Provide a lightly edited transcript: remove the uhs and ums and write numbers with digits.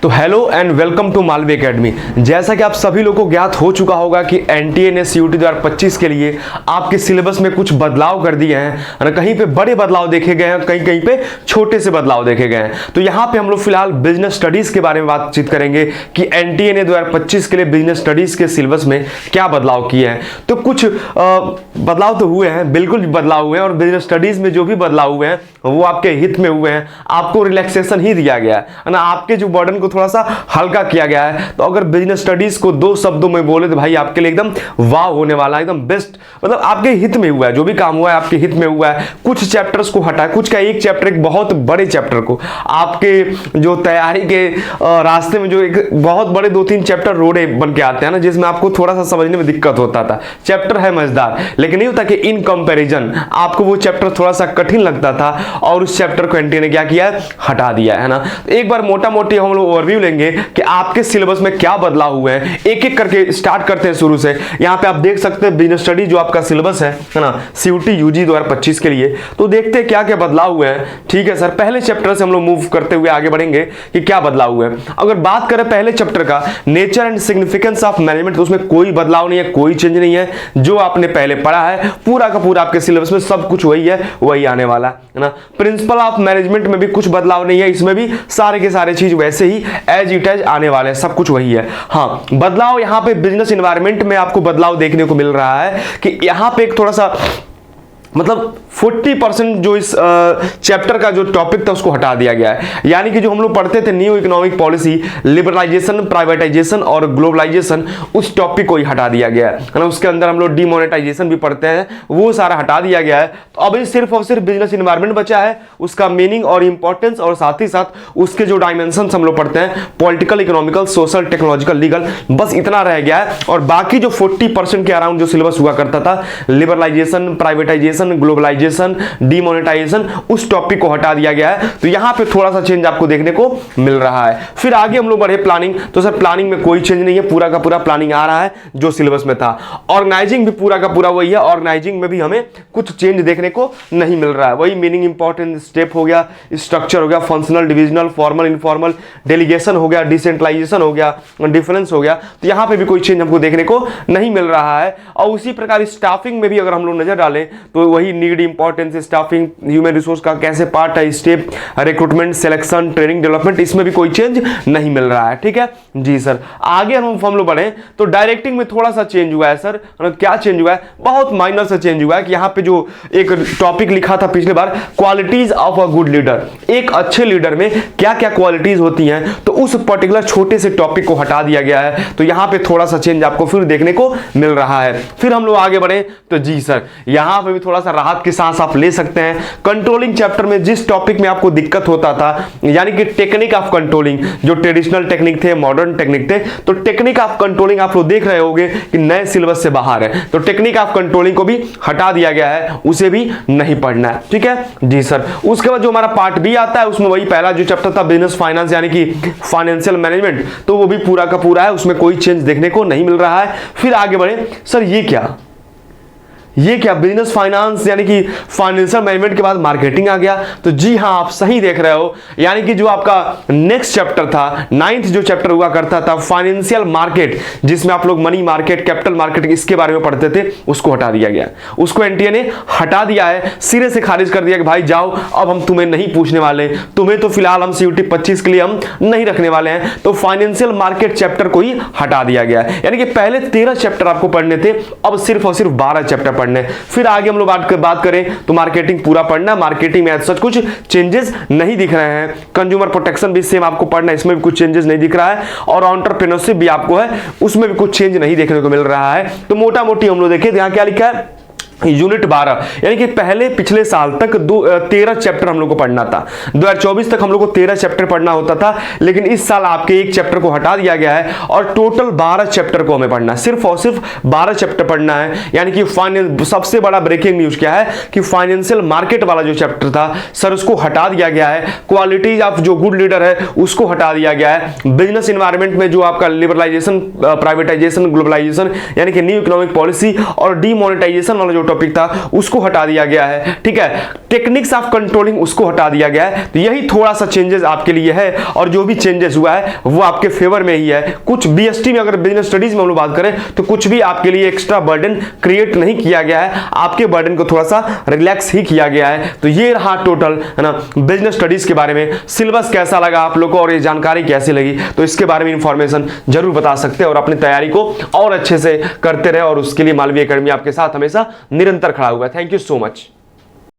तो hello and welcome to Malvi academy. जैसा कि आप सभी लोगों को ज्ञात हो चुका होगा कि एनटीए ने सीयूटी 2025 के लिए आपके सिलेबस में कुछ बदलाव कर दिए हैं। कहीं पे बड़े बदलाव देखे गए हैं, कहीं कहीं पे छोटे से बदलाव देखे गए हैं। तो यहाँ पे हम लोग फिलहाल बिजनेस स्टडीज के बारे में बातचीत करेंगे कि एनटीए ने 2025 के लिए बिजनेस स्टडीज के सिलेबस में क्या बदलाव किए हैं। तो कुछ बदलाव तो हुए हैं, बिल्कुल बदलाव हुए हैं, और बिजनेस स्टडीज में जो भी बदलाव हुए हैं वो आपके हित में हुए हैं। आपको रिलैक्सेशन ही दिया गया है ना, आपके जो बर्डन को थोड़ा सा हल्का किया गया है। तो अगर बिजनेस स्टडीज को दो शब्दों में बोले तो भाई आपके लिए एकदम वाव होने वाला है, एकदम बेस्ट। मतलब आपके हित में हुआ है, जो भी काम हुआ है आपके हित में हुआ है। कुछ चैप्टर्स को हटाया, कुछ का एक चैप्टर, एक बहुत बड़े चैप्टर को आपके जो तैयारी के रास्ते में जो एक बहुत बड़े 2-3 चैप्टर रोडे बन के आते हैं ना, जिसमें आपको थोड़ा सा समझने में दिक्कत होता था। चैप्टर है मजेदार, लेकिन नहीं होता कि इन कंपैरिजन आपको वो चैप्टर थोड़ा सा कठिन लगता था, और उस चैप्टर को एनटीए ने क्या किया, हटा दिया है ना। एक बार मोटा मोटी हम लोग ओवरव्यू लेंगे कि आपके सिलेबस में क्या बदलाव हुए हैं। एक एक करके स्टार्ट करते हैं शुरू से। यहां पे आप देख सकते हैं बिजनेस स्टडी जो आपका सिलेबस है ना, सीयूटी यूजी 2025 के लिए। तो देखते हैं क्या क्या बदलाव हुए हैं। ठीक है सर, पहले चैप्टर से हम लोग मूव करते हुए आगे बढ़ेंगे कि क्या बदलाव हुए हैं। अगर बात करें पहले चैप्टर का, nature and significance of management, तो उसमें कोई बदलाव नहीं है, कोई चेंज नहीं है। जो आपने पहले पढ़ा है पूरा का पूरा आपके सिलेबस में सब कुछ वही है, वही आने वाला है ना। प्रिंसिपल ऑफ मैनेजमेंट में भी कुछ बदलाव नहीं है, इसमें भी सारे के सारे चीज वैसे ही एज इट एज आने वाले हैं, सब कुछ वही है। हाँ, बदलाव यहाँ पे बिजनेस एनवायरनमेंट में आपको बदलाव देखने को मिल रहा है कि यहाँ पे एक थोड़ा सा मतलब 40% जो इस चैप्टर का जो टॉपिक था उसको हटा दिया गया है। यानी कि जो हम लोग पढ़ते थे new economic policy, liberalisation, privatisation और ग्लोबलाइजेशन, उस टॉपिक को ही हटा दिया गया है ना। उसके अंदर हम लोग डिमोनेटाइजेशन भी पढ़ते हैं, वो सारा हटा दिया गया है। तो अब सिर्फ और सिर्फ बिजनेस एनवायरनमेंट बचा है, उसका मीनिंग और इंपॉर्टेंस, और साथ ही साथ उसके जो डायमेंशन हम लोग पढ़ते हैं, political, economical, social, technological, legal, बस इतना रह गया है। और बाकी जो 40% के अराउंड जो सिलेबस हुआ करता था, लिबरलाइजेशन, प्राइवेटाइजेशन, ग्लोबलाइजेशन, डिमोनेटाइजेशन, उस टॉपिक को हटा दिया गया है। तो यहां पे थोड़ा सा चेंज आपको देखने को मिल रहा है। फिर आगे हम लोग बढ़े प्लानिंग। तो सर प्लानिंग में कोई चेंज नहीं है, पूरा का पूरा प्लानिंग आ रहा है जो सिलेबस में था। ऑर्गेनाइजिंग भी पूरा का पूरा वही है, ऑर्गेनाइजिंग में भी हमें कुछ चेंज देखने को नहीं मिल रहा है। वही मीनिंग, इंपॉर्टेंट, स्टेप हो गया, स्ट्रक्चर हो गया, functional, divisional, formal, informal, delegation हो गया, डिसेंट्रलाइजेशन हो गया, डिफरेंस हो गया। तो यहां पे भी कोई चेंज हमको देखने को नहीं मिल रहा है। और उसी प्रकार स्टाफिंग में भी अगर हम लोग नजर डालें तो वही need, importance, staffing, human resource का कैसे पार्ट है, step, recruitment, selection, training, development, इसमें भी कोई चेंज नहीं मिल रहा है। ठीक है जी सर। आगे हम लोग बढ़े तो डायरेक्टिंग में थोड़ा सा चेंज हुआ है सर। क्या चेंज हुआ है? बहुत माइनर सा चेंज हुआ है कि यहाँ पे जो एक टॉपिक लिखा था पिछले बार, qualities of a good leader, एक अच्छे लीडर में क्या क्या क्वालिटीज होती हैं, तो उस पर्टिकुलर छोटे से टॉपिक को हटा दिया गया है। तो यहाँ पे थोड़ा सा चेंज आपको फिर देखने को मिल रहा है। फिर हम लोग आगे बढ़े तो जी सर, यहाँ पे भी थोड़ा सा राहत की सांस आप ले सकते हैं। कंट्रोलिंग चैप्टर में जिस टॉपिक में आपको दिक्कत होता था, यानी कि टेक्निक ऑफ कंट्रोलिंग, जो ट्रेडिशनल टेक्निक थे, मॉडर्न टेक्निक थे, तो टेक्निक ऑफ कंट्रोलिंग आप लोग देख रहे होंगे कि नए सिलेबस से बाहर है। तो टेक्निक ऑफ कंट्रोलिंग को भी हटा दिया गया है, उसे भी नहीं पढ़ना है। ठीक है जी सर। उसके बाद जो हमारा पार्ट बी आता है, उसमें वही पहला जो चैप्टर था बिजनेस फाइनेंस, यानी कि फाइनेंशियल मैनेजमेंट, तो वो भी पूरा का पूरा है, उसमें कोई चेंज देखने को नहीं मिल रहा है। फिर आगे बढ़े सर, ये क्या बिजनेस फाइनेंस यानी कि फाइनेंशियल मैनेजमेंट के बाद मार्केटिंग आ गया। तो जी हाँ, आप सही देख रहे हो। यानी कि जो आपका नेक्स्ट चैप्टर था, 9th जो चैप्टर हुआ करता था फाइनेंशियल मार्केट, जिसमें आप लोग मनी मार्केट, कैपिटल मार्केट, इसके बारे में पढ़ते थे, उसको हटा दिया गया। उसको एनटीए ने हटा दिया है, सिरे से खारिज कर दिया कि भाई जाओ, अब हम तुम्हें नहीं पूछने वाले, तुम्हें तो फिलहाल हम सीयूटी 25 के लिए हम नहीं रखने वाले हैं। तो फाइनेंशियल मार्केट चैप्टर को ही हटा दिया गया है। यानी कि पहले 13 चैप्टर आपको पढ़ने थे, अब सिर्फ और सिर्फ 12 चैप्टर। फिर आगे हम लोग बात करें तो मार्केटिंग पूरा पढ़ना। मार्केटिंग में सच कुछ चेंजेस नहीं दिख रहे हैं। कंज्यूमर प्रोटेक्शन भी सेम आपको पढ़ना, इसमें भी कुछ चेंजेस नहीं दिख रहा है। और एंटरप्रेन्योरशिप भी आपको है, उसमें भी कुछ चेंज नहीं देखने को मिल रहा है। तो मोटा मोटी हम लोग देखें यहाँ क्या लिखा है, यूनिट 12, यानी कि पहले पिछले साल तक 13 चैप्टर हम लोग को पढ़ना था। 2024 तक हम लोग को 13 चैप्टर पढ़ना होता था, लेकिन इस साल आपके एक चैप्टर को हटा दिया गया है और टोटल 12 चैप्टर को हमें पढ़ना है। सिर्फ और सिर्फ 12 चैप्टर पढ़ना है। यानी कि सबसे बड़ा ब्रेकिंग न्यूज क्या है कि फाइनेंशियल मार्केट वाला जो चैप्टर था सर, उसको हटा दिया गया है। क्वालिटीज ऑफ जो गुड लीडर है उसको हटा दिया गया है। बिजनेस एनवायरनमेंट में जो आपका लिबरलाइजेशन, प्राइवेटाइजेशन, ग्लोबलाइजेशन, यानी कि न्यू इकोनॉमिक पॉलिसी और डीमोनेटाइजेशन वाला जो टॉपिक था उसको हटा दिया गया है, ठीक है। टेक्निक्स ऑफ कंट्रोलिंग उसको हटा दिया गया है। तो यही थोड़ा सा चेंजेस आपके लिए है, और जो भी चेंजेस हुआ है वो आपके फेवर में ही है। कुछ बीएसटी में, अगर बिजनेस स्टडीज में हम लोग बात करें, तो कुछ भी आपके लिए एक्स्ट्रा बर्डन क्रिएट नहीं किया गया है, आपके बर्डन को थोड़ा सा रिलैक्स ही किया गया है। तो ये रहा टोटल, है ना, बिजनेस स्टडीज के बारे में। सिलेबस कैसा लगा आप लोग को और ये जानकारी कैसी लगी, तो इसके बारे में इंफॉर्मेशन जरूर बता सकते हैं, और अपनी तैयारी को और अच्छे से करते रहे, और उसके लिए मालवीय एकेडमी आपके साथ हमेशा निरंतर खड़ा हुआ है। Thank you so much.